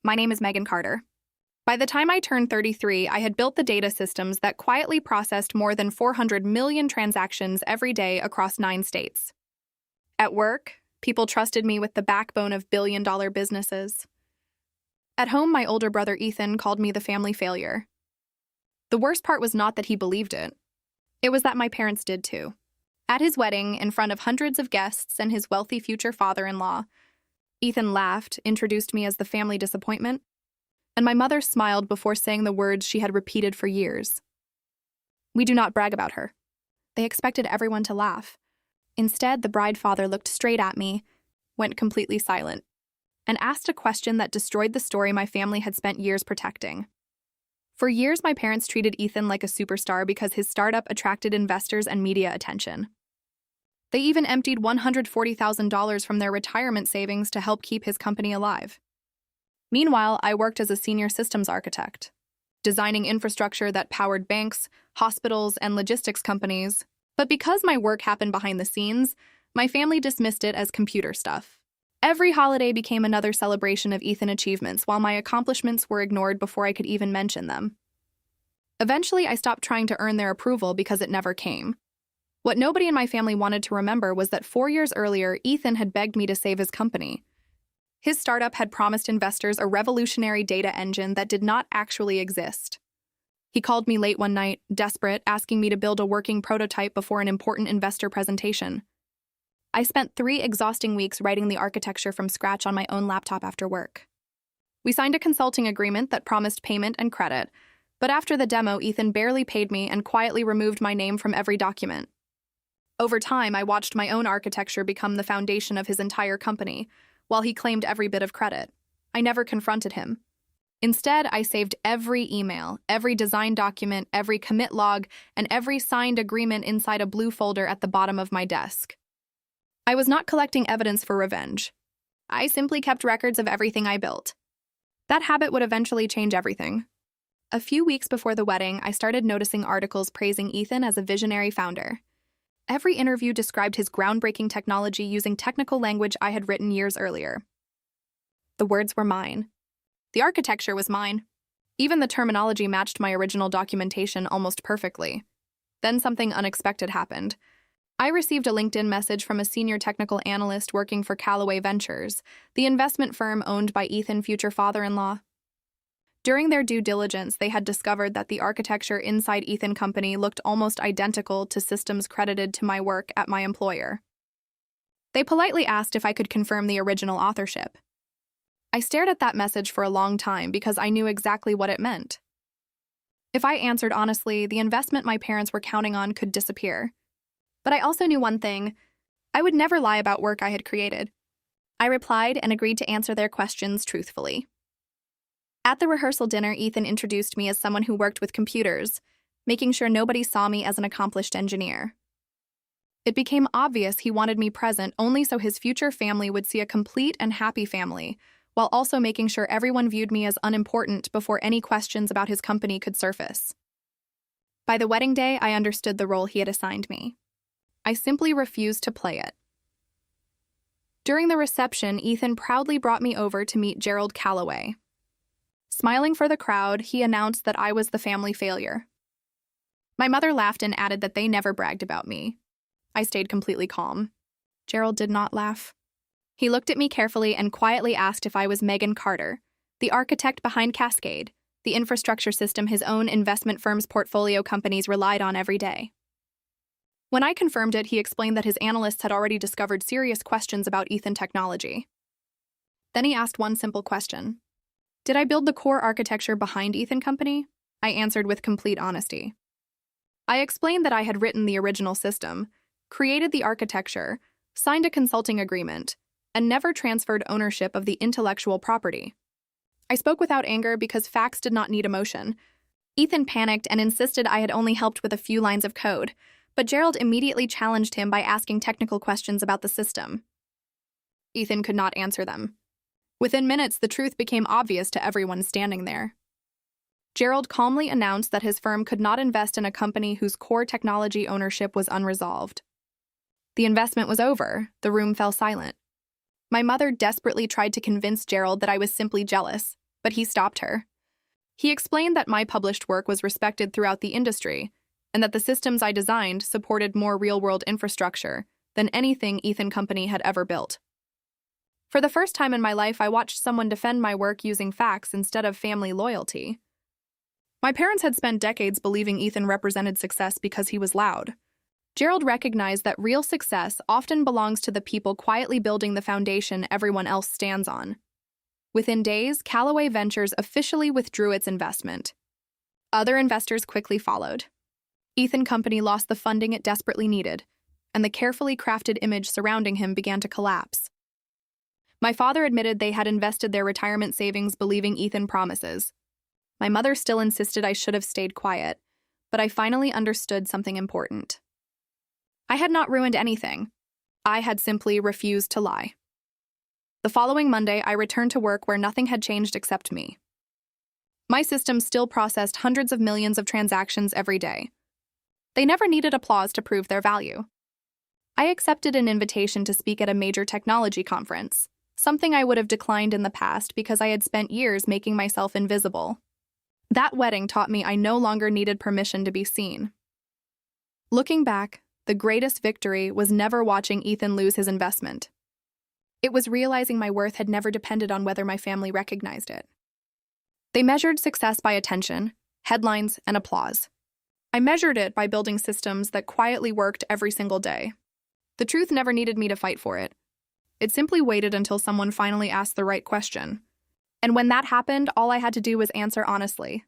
My name is Megan Carter. By the time I turned 33, I had built the data systems that quietly processed more than 400 million transactions every day across 9 states. At work, people trusted me with the backbone of billion-dollar businesses. At home, my older brother Ethan called me the family failure. The worst part was not that he believed it. It was that my parents did too. At his wedding, in front of hundreds of guests and his wealthy future father-in-law, Ethan laughed, introduced me as the family disappointment, and my mother smiled before saying the words she had repeated for years. We do not brag about her. They expected everyone to laugh. Instead, the bride father looked straight at me, went completely silent, and asked a question that destroyed the story my family had spent years protecting. For years, my parents treated Ethan like a superstar because his startup attracted investors and media attention. They even emptied $140,000 from their retirement savings to help keep his company alive. Meanwhile, I worked as a senior systems architect, designing infrastructure that powered banks, hospitals, and logistics companies. But because my work happened behind the scenes, my family dismissed it as computer stuff. Every holiday became another celebration of Ethan achievements, while my accomplishments were ignored before I could even mention them. Eventually, I stopped trying to earn their approval because it never came. What nobody in my family wanted to remember was that 4 years earlier, Ethan had begged me to save his company. His startup had promised investors a revolutionary data engine that did not actually exist. He called me late one night, desperate, asking me to build a working prototype before an important investor presentation. I spent 3 exhausting weeks writing the architecture from scratch on my own laptop after work. We signed a consulting agreement that promised payment and credit, but after the demo, Ethan barely paid me and quietly removed my name from every document. Over time, I watched my own architecture become the foundation of his entire company, while he claimed every bit of credit. I never confronted him. Instead, I saved every email, every design document, every commit log, and every signed agreement inside a blue folder at the bottom of my desk. I was not collecting evidence for revenge. I simply kept records of everything I built. That habit would eventually change everything. A few weeks before the wedding, I started noticing articles praising Ethan as a visionary founder. Every interview described his groundbreaking technology using technical language I had written years earlier. The words were mine. The architecture was mine. Even the terminology matched my original documentation almost perfectly. Then something unexpected happened. I received a LinkedIn message from a senior technical analyst working for Callaway Ventures, the investment firm owned by Ethan's future father-in-law. During their due diligence, they had discovered that the architecture inside Ethan Company looked almost identical to systems credited to my work at my employer. They politely asked if I could confirm the original authorship. I stared at that message for a long time because I knew exactly what it meant. If I answered honestly, the investment my parents were counting on could disappear. But I also knew one thing: I would never lie about work I had created. I replied and agreed to answer their questions truthfully. At the rehearsal dinner, Ethan introduced me as someone who worked with computers, making sure nobody saw me as an accomplished engineer. It became obvious he wanted me present only so his future family would see a complete and happy family, while also making sure everyone viewed me as unimportant before any questions about his company could surface. By the wedding day, I understood the role he had assigned me. I simply refused to play it. During the reception, Ethan proudly brought me over to meet Gerald Callaway. Smiling for the crowd, he announced that I was the family failure. My mother laughed and added that they never bragged about me. I stayed completely calm. Gerald did not laugh. He looked at me carefully and quietly asked if I was Megan Carter, the architect behind Cascade, the infrastructure system his own investment firm's portfolio companies relied on every day. When I confirmed it, he explained that his analysts had already discovered serious questions about Ethan technology. Then he asked one simple question. Did I build the core architecture behind Ethan Company? I answered with complete honesty. I explained that I had written the original system, created the architecture, signed a consulting agreement, and never transferred ownership of the intellectual property. I spoke without anger because facts did not need emotion. Ethan panicked and insisted I had only helped with a few lines of code, but Gerald immediately challenged him by asking technical questions about the system. Ethan could not answer them. Within minutes, the truth became obvious to everyone standing there. Gerald calmly announced that his firm could not invest in a company whose core technology ownership was unresolved. The investment was over. The room fell silent. My mother desperately tried to convince Gerald that I was simply jealous. but he stopped her. He explained that my published work was respected throughout the industry and that the systems I designed supported more real-world infrastructure than anything Ethan Company had ever built. For the first time in my life, I watched someone defend my work using facts instead of family loyalty. My parents had spent decades believing Ethan represented success because he was loud. Gerald recognized that real success often belongs to the people quietly building the foundation everyone else stands on. Within days, Callaway Ventures officially withdrew its investment. Other investors quickly followed. Ethan Company lost the funding it desperately needed, and the carefully crafted image surrounding him began to collapse. My father admitted they had invested their retirement savings believing Ethan promises. My mother still insisted I should have stayed quiet, but I finally understood something important. I had not ruined anything. I had simply refused to lie. The following Monday, I returned to work where nothing had changed except me. My system still processed hundreds of millions of transactions every day. They never needed applause to prove their value. I accepted an invitation to speak at a major technology conference, something I would have declined in the past because I had spent years making myself invisible. That wedding taught me I no longer needed permission to be seen. Looking back, the greatest victory was never watching Ethan lose his investment. It was realizing my worth had never depended on whether my family recognized it. They measured success by attention, headlines, and applause. I measured it by building systems that quietly worked every single day. The truth never needed me to fight for it. It simply waited until someone finally asked the right question. And when that happened, all I had to do was answer honestly.